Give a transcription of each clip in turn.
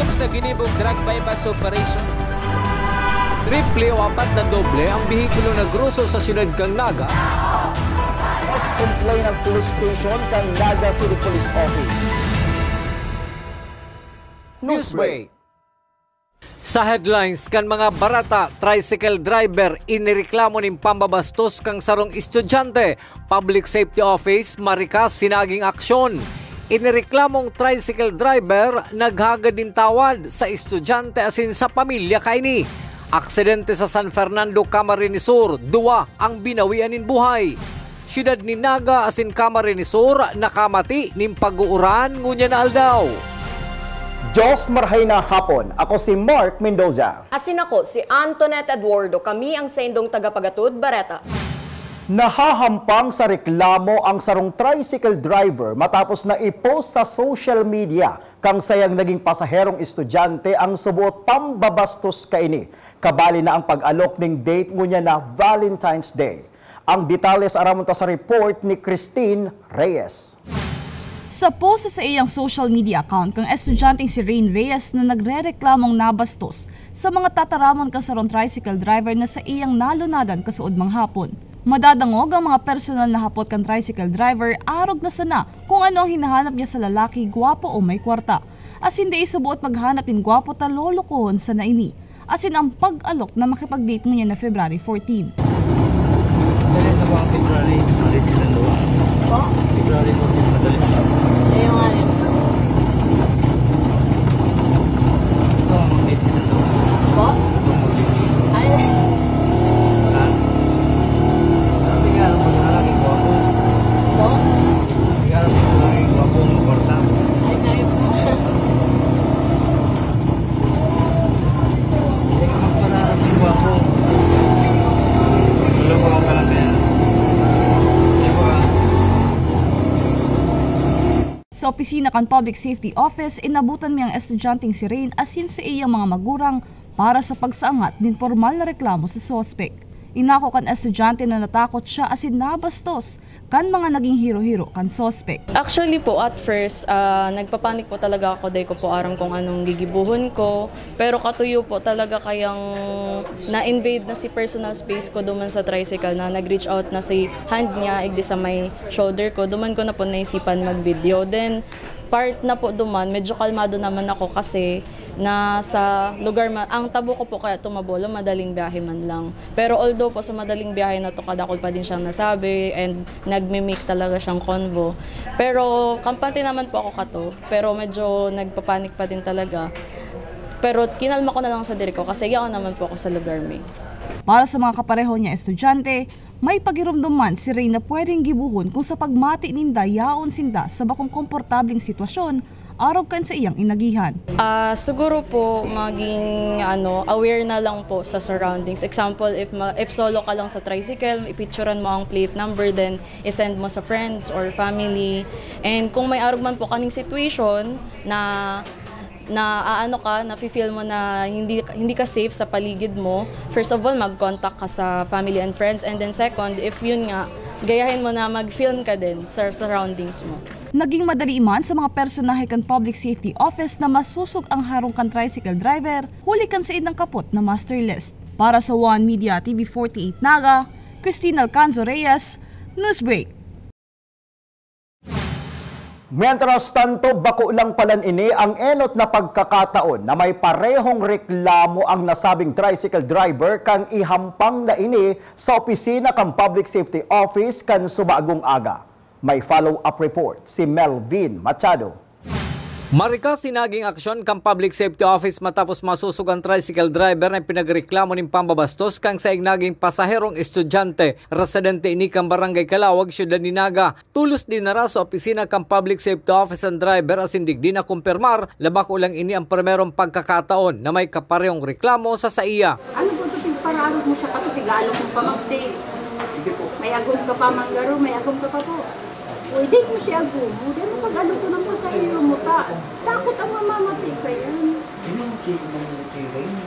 Sakop sa ginibong drug bypass operation. Triple o 4 na doble ang bihikulo na gruso sa siyudad kang Naga. Mas complain ang police station kang Naga City Police Office. Newsbreak. Sa headlines kan mga barata, tricycle driver inireklamo ning pambabastos kang sarong estudyante. Public Safety Office marikas sinaging aksyon. Inireklamong tricycle driver naghagad din tawad sa estudyante asin sa pamilya kaini. Aksidente sa San Fernando, Camarines Sur, 2 ang binawian nin buhay. Siyudad ni Naga asin Camarines Sur nakamati ning pag-uuran ngunya na aldaw. Diyos marhay na hapon. Ako si Mark Mendoza. Asin ako si Antoinette Eduardo. Kami ang sendong tagapagatud Bareta. Nahahampang sa reklamo ang sarong tricycle driver matapos na i-post sa social media kang sayang naging pasaherong estudyante ang subuot pambabastos kaini. Kabali na ang pag-alok ng date ngunya na Valentine's Day. Ang detalles aramon ta sa report ni Christine Reyes. Sa post sa iyang social media account kang estudyanteng si Rain Reyes na nagre-reklamong nabastos sa mga tataramon kasarong tricycle driver na sa iyang nalunadan kasuod manghapon. Madadangog ang mga personal na hapot kang tricycle driver arog na sana kung ano ang hinahanap niya sa lalaki, gwapo o may kwarta. As hindi isubuot maghanap ng gwapo ta lolokohon sa naini. Asin ang pag-alok na makipag-date mo niya na February 14. February 14 madali siya. Ayun nga rin. Ito ang date na doon. Po? Ay. Sabi nga lang mag-alaging guwapo. Po? Sabi nga lang mag-alaging guwapo ng kwarta. Ay, kayo po. Hindi ka magparating guwapo. Tulong ka lang kaya. Sa opisina kan Public Safety Office, inabutan mi ang estudyanteng si Rain asin sa iyang mga magurang para sa pagsaangat din formal na reklamo sa sospek. Inako kan estudyante na natakot siya asin nabastos kan mga naging hiro-hiro kan sospek. Actually po, at first, nagpapanik po talaga ako dahil ko po aram kung anong gigibuhon ko. Pero katuyo po talaga kayang na-invade na si personal space ko duman sa tricycle na nag-reach out na si hand niya igdi sa may shoulder ko. Duman ko na po naisipan mag-video. Then, part na po duman, medyo kalmado naman ako kasi nasa lugar, ang tabo ko po kaya tumabolo, madaling biyahe man lang. Pero although po sa madaling biyahe na to, kadakol pa din siyang nasabi and nagmimik talaga siyang convo. Pero kampante naman po ako kato, pero medyo nagpapanik pa din talaga. Pero kinalma ko na lang sa diri ko kasi yaon naman po ako sa lugar may. Para sa mga kapareho niya estudyante, may pagirumduman si Ray na pwedeng gibuhon kung sa pagmati ninda yaon sinda sa bakong komportabling sitwasyon araw kan sa iyang inagihan. Siguro po maging aware na lang po sa surroundings. Example, if solo ka lang sa tricycle, ipicturean mo ang plate number, then isend mo sa friends or family. And kung may arog man po kaning situation na na-feel mo na hindi ka safe sa paligid mo, first of all, mag-contact ka sa family and friends. And then second, if yun nga, gayahin mo na mag-film ka din sa surroundings mo. Naging madali man sa mga personahe kan Public Safety Office na masusog ang harong kan tricycle driver, huli kan sa idang kapot na master list. Para sa One Media TV 48 Naga, Christine Alcanzo Reyes, Newsbreak. Mientras tanto, bako lang palan ini ang enot na pagkakataon na may parehong reklamo ang nasabing tricycle driver kang ihampang na ini sa opisina kang Public Safety Office kan subagong aga. May follow-up report si Melvin Machado. Marikas sinaging aksyon kang Public Safety Office matapos masusug ang tricycle driver na pinagreklamo ng pambabastos kang sa naging pasaherong estudyante residente ini kang Barangay Calawag, Siyudad ni Naga. Tulos din na sa opisina kang Public Safety Office ang driver as hindi din na kumpirmar labak ulang ini ang primerong pagkakataon na may kaparehong reklamo sa iya. Ano po ito pigpararot mo sa katutigalong kung pamagdate? May agom ka pa manggaro, may agom ka pa po. Pwede mo si agom mo, dahil pag-ano ko na po sa iyo mo ta. Takot ang mamamatay ka yan.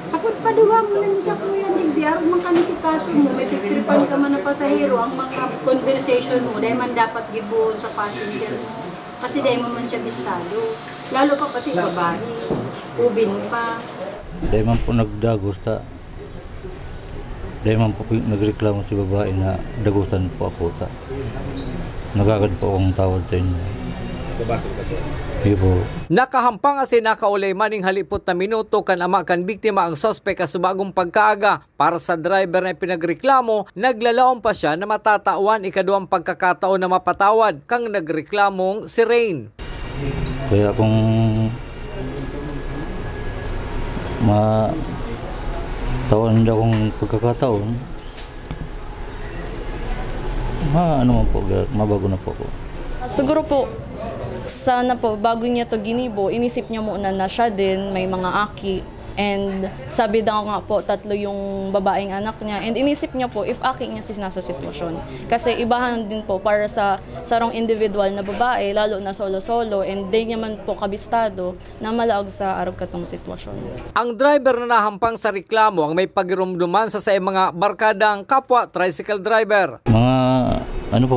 Sakot pa duwa mo na niya po yan, hindi arog man kanisi kaso mo, may pagtripan ka man na pasahero, ang mga conversation mo, dahil man dapat gibuon sa passenger mo. Kasi dahil mo man siya bistado. Lalo pa pati babae. Ubin pa. Dahil man po nagdagos ta. Dahil man po nagreklamo si babae na dagusan po ako ta. Nagagad po akong tawad sa inyo. Babasok kasi. Hindi po. Nakahampang asi nakaulay maning halipot na minuto kan ama kan biktima ang sospek sa bagong pagkaaga. Para sa driver na pinagreklamo, naglalaon pa siya na matatawan ikaduang pagkakataon na mapatawad kang nagreklamong si Rain. Kaya kung matawan niya akong pagkakataon, ano man po, mabago na po ako. Siguro po, sana po, bago niya to ginibo, inisip niya muna na siya din, may mga aki. And sabi daw nga po, 3 yung babaeng anak niya. And inisip niya po, if aki niya nasa sitwasyon. Kasi ibahan din po para sa sarong individual na babae, lalo na solo-solo, and di niya man po kabistado na malaog sa araw katong sitwasyon. Ang driver na nahampang sa reklamo ang may pagirumduman sa mga barkadang kapwa tricycle driver. Mga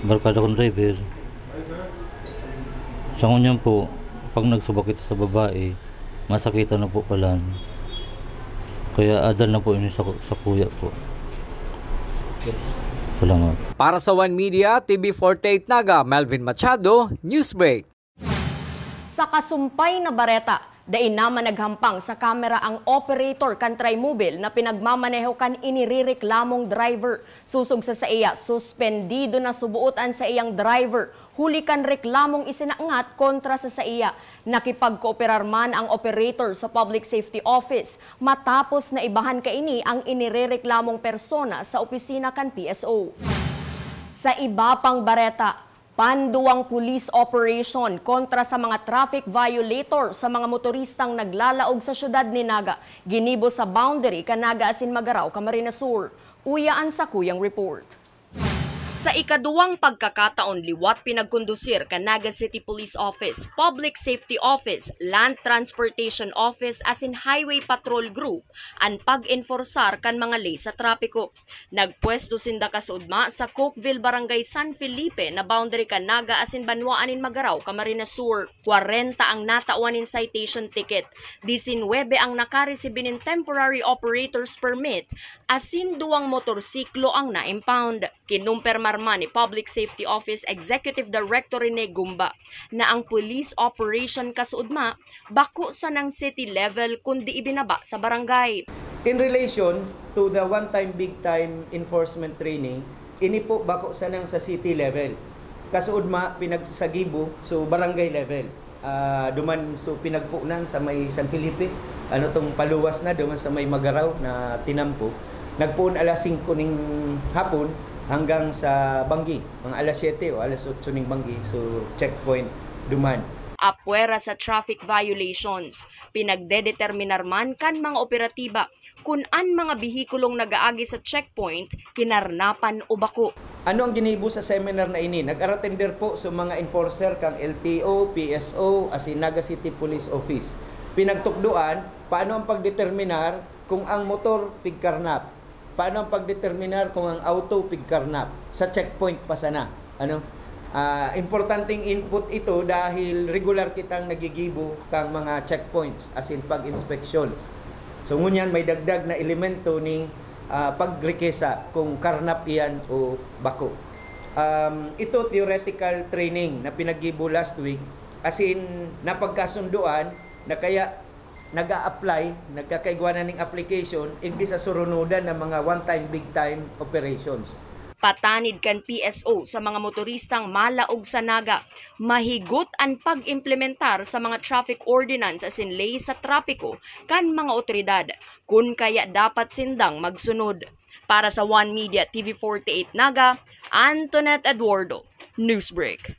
barkada kong driver, sa kunyan po, pag nagsubak ito sa babae, masakitan na po pala. Kaya adal na po yun sa kuya po. Salamat. Para sa One Media, TV48 Naga, Melvin Machado, Newsbreak. Sa kasumpay na bareta, dain naman naghampang sa kamera ang operator kan Trimobile na pinagmamaneho kan inirereklamong driver. Susog sa iya, suspendido na subuotan sa iyang driver. Huli kan reklamong isinaangat kontra sa iya. Nakipagkooperar man ang operator sa Public Safety Office matapos na ibahan kaini ang inirereklamong persona sa opisina kan PSO. Sa iba pang bareta, panduwang police operation kontra sa mga traffic violator sa mga motoristang naglalaog sa syudad ni Naga. Ginibo sa boundary Canaga asin Magaraw, Camarines Sur. Uyaan sa kuyang report. Sa ikaduwang pagkakataon, liwat pinagkondusir Canaga City Police Office, Public Safety Office, Land Transportation Office asin Highway Patrol Group ang pag-enforsar kan mga ley sa trapiko. Nagpwesto sinda kasudma sa Cokeville, Barangay San Felipe na boundary Canaga asin Banwaanin Magaraw, Camarines Sur. 40 ang natauanin citation ticket, 19 ang nakaresibinin temporary operator's permit asin 2 motorsiklo ang na-impound. Kinumperma ni Public Safety Office Executive Director Rene Gumba na ang police operation kasudma bako sa ng city level kundi ibinaba sa barangay. In relation to the one-time big-time enforcement training, ini po bako sa ng sa city level. Kasudma pinagsagibo so barangay level. Duman so pinagpunan sa may San Felipe, tong paluwas na duman sa may Magaraw na tinampo. Nagpuon alas 5 ning hapon hanggang sa Banggi, mga alas 7 o alas 8 ning Banggi, so checkpoint duman. Apwera sa traffic violations, pinagdedeterminar man kan mga operatiba kung an mga bihikulong nagaagi sa checkpoint, kinarnapan o bako. Ano ang ginibo sa seminar na ini? Nag-attender po sa mga enforcer kang LTO, PSO, asin Naga City Police Office. Pinagtukduan, paano ang pagdeterminar kung ang motor pigkarnap? Paano ang pagdeterminar kung ang auto pigkarnap sa checkpoint pa sana? Importanteng input ito dahil regular kitang nagigibo kang mga checkpoints as in pag-inspeksyon. So ngunyan may dagdag na elemento ning pagrekesa kung karnap iyan o bako. Ito theoretical training na pinaggibo last week as in napagkasunduan na kaya nag-a-apply, nagkakaigwanan ng application, igdi sa surunudan ng mga one-time, big-time operations. Patanid kan PSO sa mga motoristang malaog sa Naga, mahigot ang pag-implementar sa mga traffic ordinance as in ley sa trapiko kan mga otoridad, kun kaya dapat sindang magsunod. Para sa One Media TV48 Naga, Antoinette Eduardo, Newsbreak.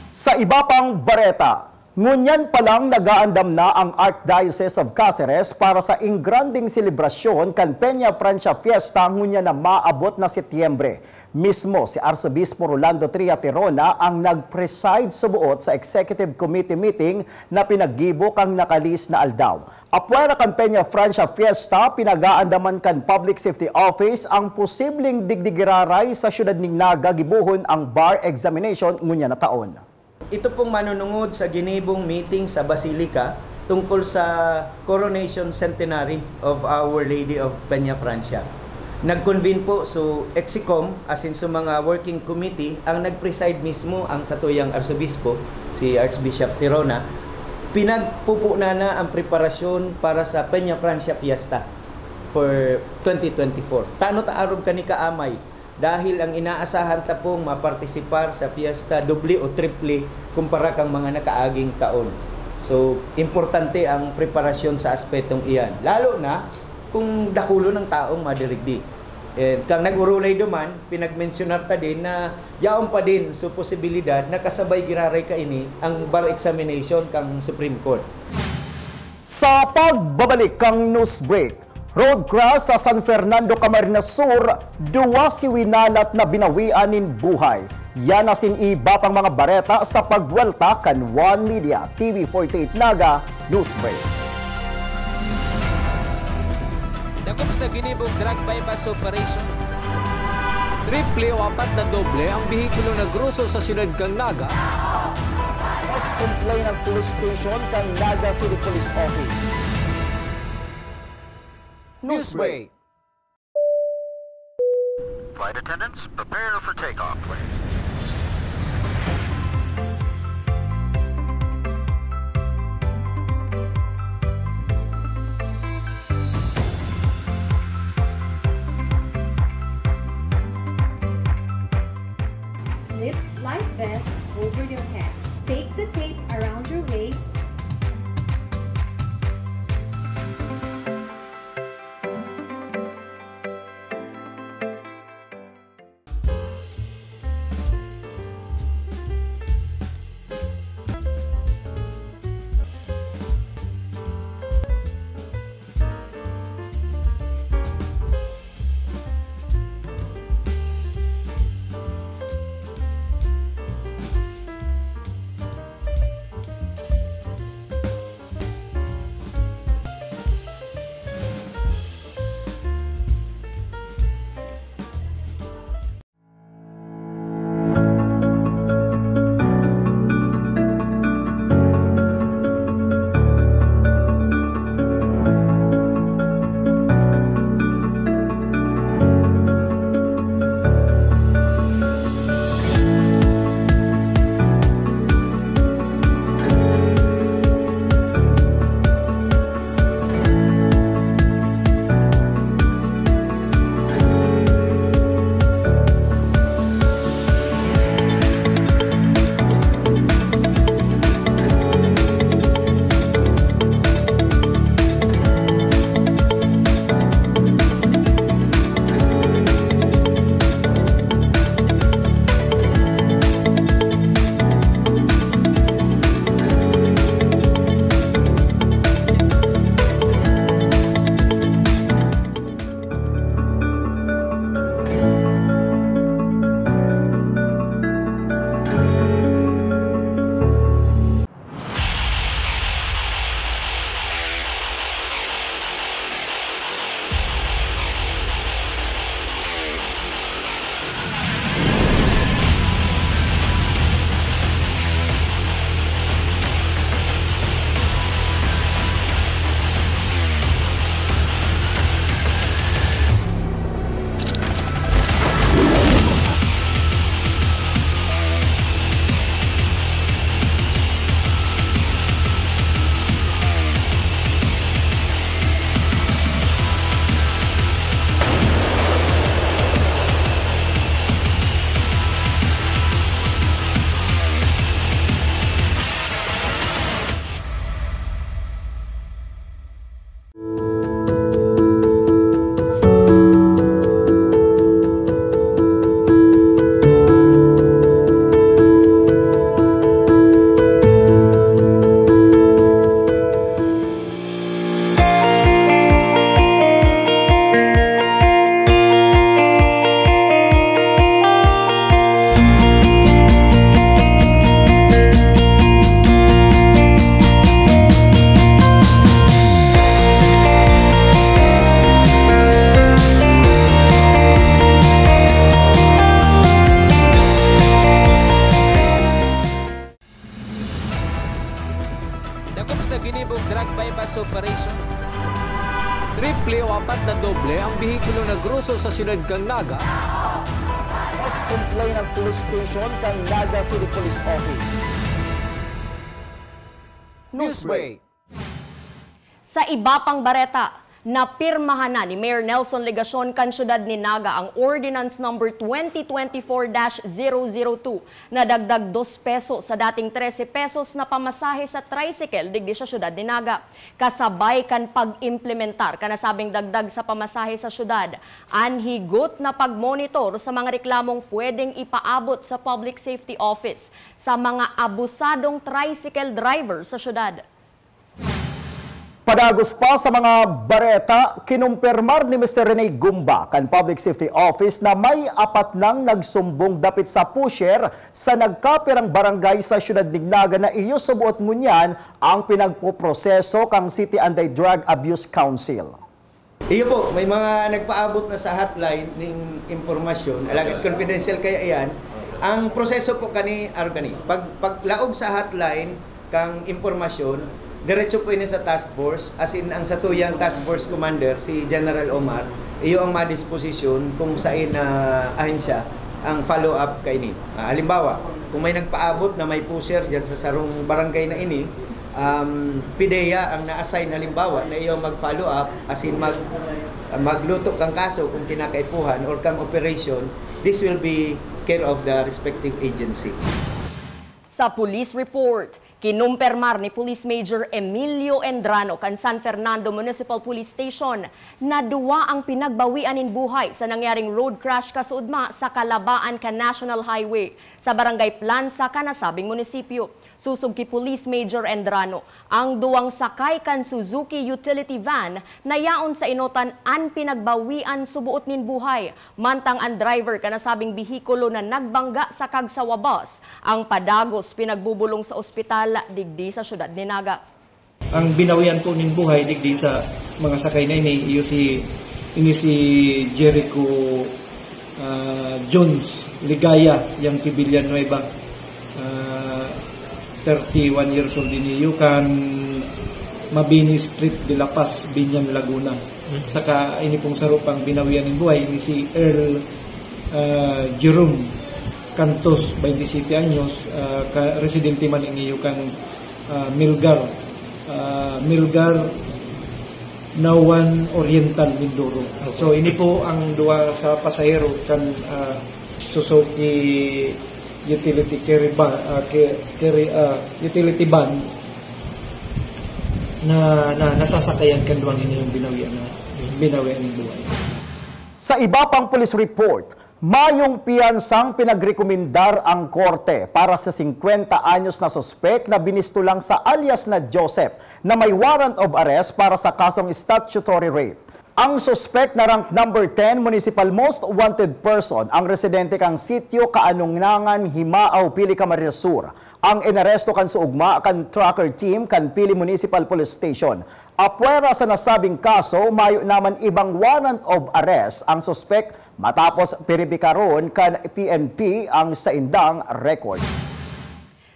Sa iba pang bareta, ngunyan pa lang nagaandam na ang Archdiocese of Cáceres para sa ingranding selebrasyon kan Peña Francia Fiesta ngunyan na maabot na Setyembre. Mismo si Arsobispo Rolando Triaterona ang nag-preside subuot sa Executive Committee meeting na pinaggibo kang nakalis na aldaw. Apwera kan Peña Francia Fiesta, pinagaandaman kan Public Safety Office ang posibleng digdigiraray sa syudad ning Naga gibuhon ang bar examination ngunyan na taon. Ito pong manunungod sa ginibong meeting sa Basilica tungkol sa Coronation Centenary of Our Lady of Peña Francia. Nag-convene po so Exicom, as in sa mga working committee, ang nag-preside mismo ang satuyang Arsobispo, si Archbishop Tirona. Pinagpupuna na ang preparasyon para sa Peña Francia Fiesta for 2024. Tano taarog ka ni kaamay dahil ang inaasahan ta pong mapartisipar sa fiesta doble o triple kumpara kang mga nakaaging taon. So, importante ang preparasyon sa aspetong iyan. Lalo na kung dakulo ng taong madirigdi. And kang nag-urulay duman, pinag-mentionar ta din na yaon pa din sa posibilidad na kasabay giraray ka ini ang bar examination kang Supreme Court. Sa pagbabalik kang news break, road crash sa San Fernando, Camarines Sur, duwa si winalat na binawianin buhay. Yan asin iba pang mga bareta sa pagwelta kan One Media TV48 Naga News Break. Dakop sa ginibong drug bypass operation. Triple o apat na doble ang bihikulo na gruso sa siyudad kang Naga. Mas complain ng police station kang Naga City Police Office. News break. Flight attendants, prepare for takeoff, please. Slip life vest over your head. Take the tape around your waist. Dakop sa ginibog drug bypass operation. Triple o 4 na doble ang bihikulo na gruso sa siyudad kang Naga. Mas complain ng police station kang Naga City Police Office. Newsbreak. Sa iba pang bareta, napirmahan na ni Mayor Nelson Legacion kan siyudad ni Naga ang Ordinance Number 2024-002 na dagdag 2 peso sa dating 13 pesos na pamasahe sa tricycle digdi sa siyudad ni Naga. Kasabay kan pag-implementar kanasabing dagdag sa pamasahe sa siyudad, anhigot na pagmonitor sa mga reklamong pwedeng ipaabot sa Public Safety Office sa mga abusadong tricycle driver sa siyudad. Padagos pa sa mga bareta, kinumpirmar ni Mr. Rene Gumba kan Public Safety Office na may 4 nang nagsumbong dapit sa pusher sa nagkapirang barangay sa siyudad ni Naga na iyo subuot ngunyan ang pinagpoproseso kang City Anti-Drug Abuse Council. Iyo po, may mga nagpaabot na sa hotline ng impormasyon, alagad confidential kaya iyan. Ang proseso po kani paglaog sa hotline kang impormasyon, diretso po ini sa task force, as in ang satuyang task force commander, si General Omar, iyo ang madisposisyon kung saan ahensya ang follow-up kay ini. Halimbawa, kung may nagpaabot na may pusher dyan sa sarong barangay na ini, PIDEA ang na-assign halimbawa na iyo mag-follow up, as in magluto kang kaso kung kinakaipuhan or kang operation, this will be care of the respective agency. Sa police report, kinumpirmar ni Police Major Emilio Endrano kan San Fernando Municipal Police Station na 2 ang pinagbawian in buhay sa nangyaring road crash kasuudma sa Kalabaan kan National Highway sa Barangay Plansa kanasabing munisipyo. Susog ki Police Major Endrano, ang 2 sakay kan Suzuki utility van na yaon sa inotan an pinagbawian subuot nin buhay. Mantang ang driver kanasabing bihikulo na nagbangga sa Kagsawa bus ang padagos pinagbubulong sa ospital digdi sa siyudad ni Naga. Ang binawian po ning buhay digdi sa mga sakay na ini si Jericho Jones Ligaya yang Tibilian Nueva, 31 years old din iyo kan Mabini Street de La Paz, Binyang, Laguna. Saka ini pong sarupang binawian ng buhay ni si Earl Jerome Cantos, 27 anyos, residente man iyo kan Milgar Nawan Oriental, Mindoro. So ini po ang 2 sa pasahero kan Suzuki utility utility van na nasasakayan kan duwang ini yung binawian ng buhay. Sa iba pang police report, mayong piyansang pinagrekomendar ang korte para sa 50 anyos na suspek na binistulang sa alias na Joseph na may warrant of arrest para sa kasong statutory rape. Ang suspect na rank number 10 municipal most wanted person ang residente kang sitio Kaanungnangan, Himaaw, Pili, Camarines Sur. Ang inaresto kan suugma kan tracker team kan Pili Municipal Police Station. Apwera sa nasabing kaso, mayo naman ibang warrant of arrest ang suspect matapos peripikaron kan PNP ang saindang record.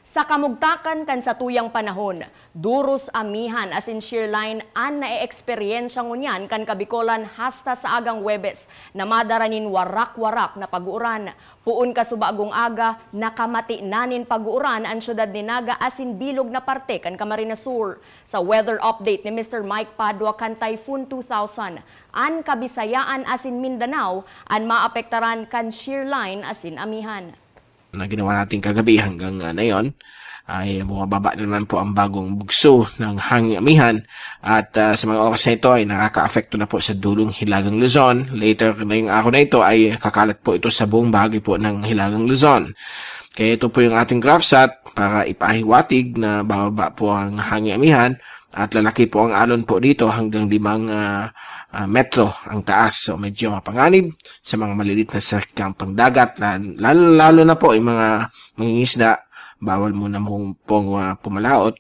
Sa kamugtakan kan sa tuyang panahon, duros amihan as in shearline an nae-eksperyensya ngunyan kan kabikolan hasta sa agang Webes na madaranin warak-warak na pag-uuran. Puon kasubagong aga, nakamati nanin pag-uuran ang syudad ni Naga as in bilog na parte kan Camarines Sur. Sa weather update ni Mr. Mike Padua kan Typhoon 2000, an Kabisayaan as in Mindanao, an maapektaran kan shearline as in amihan. Na ginawa natin kagabi hanggang ngayon ay bumababa naman po ang bagong bugso ng hanging amihan at sa mga oras na ito ay nakaka-afekto na po sa dulong Hilagang Luzon. Later ngayong araw na ito ay kakalat po ito sa buong bahagi po ng Hilagang Luzon. Kaya ito po yung ating GraphSat para ipahiwatig na bababa po ang hanging amihan at lalaki po ang alon po dito hanggang 5 metro ang taas. So medyo mapanganib sa mga malilit na sakyang pangdagat, lalo na po yung mga mangingisda, bawal muna pong pumalaot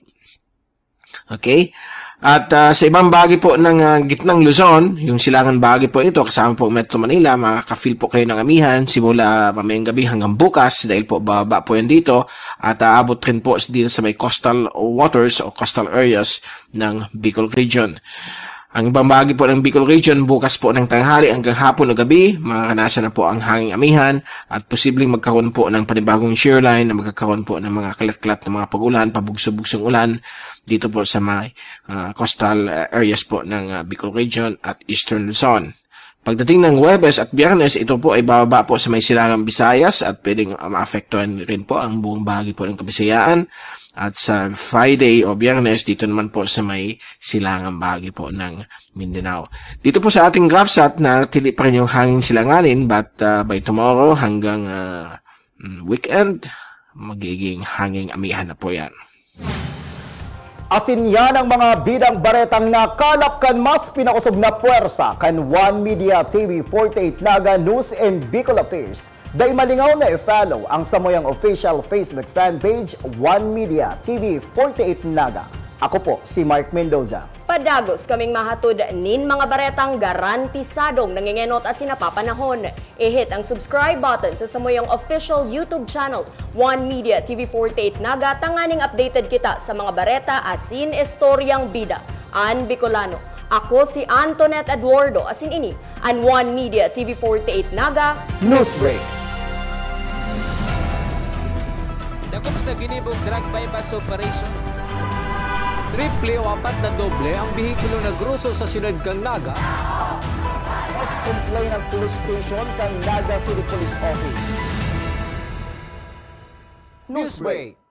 Okay? At sa ibang bahagi po ng gitnang Luzon, yung silangan bahagi po ito, kasama po Metro Manila, makaka-feel po kayo ng amihan simula mamayang gabi hanggang bukas dahil po bababa po yan dito at aabot rin po dito sa may coastal waters o coastal areas ng Bicol Region. Ang ibang bahagi po ng Bicol Region, bukas po ng tanghali hanggang hapon o gabi, makakanasan na po ang hanging amihan at posibleng magkaroon po ng panibagong shear line na magkakaroon po ng mga kalat-kalat na mga pag-ulan, pabugso-bugsong ulan dito po sa may coastal areas po ng Bicol Region at Eastern Luzon. Pagdating ng Huwebes at Biyernes, ito po ay bababa po sa may silangang Visayas at pwedeng maapektuhan rin po ang buong bahagi po ng Kabisayaan. At sa Friday o Biyernes, dito naman po sa may silangang bahagi po ng Mindanao. Dito po sa ating GraphSat, natili pa rin yung hangin silanganin, but by tomorrow hanggang weekend, magiging hanging amihan na po yan. Asin yan ang mga bidang baretang nakalap kan mas pinakusog na puwersa kan One Media TV 48 Naga News and Bicol Affairs. Day malingaw na i-follow ang samoyang official Facebook fan page One Media TV 48 Naga. Ako po si Mark Mendoza. Padagos kaming mahatod nin mga baretang garantisadong nangingenot as sinapapanahon. I-hit ang subscribe button sa samoyang official YouTube channel One Media TV 48 Naga, tanganing updated kita sa mga bareta asin istoryang bida. An Bicolano. Ako si Antoinette Eduardo, asin ini an One Media TV 48 Naga Newsbreak. Dakop sa ginibong drug bypass operation. Triple o 4 na doble ang bihikulo na gruso sa syudad kang Naga. Mas complain ng police station kang Naga City Police Office. Newsbreak.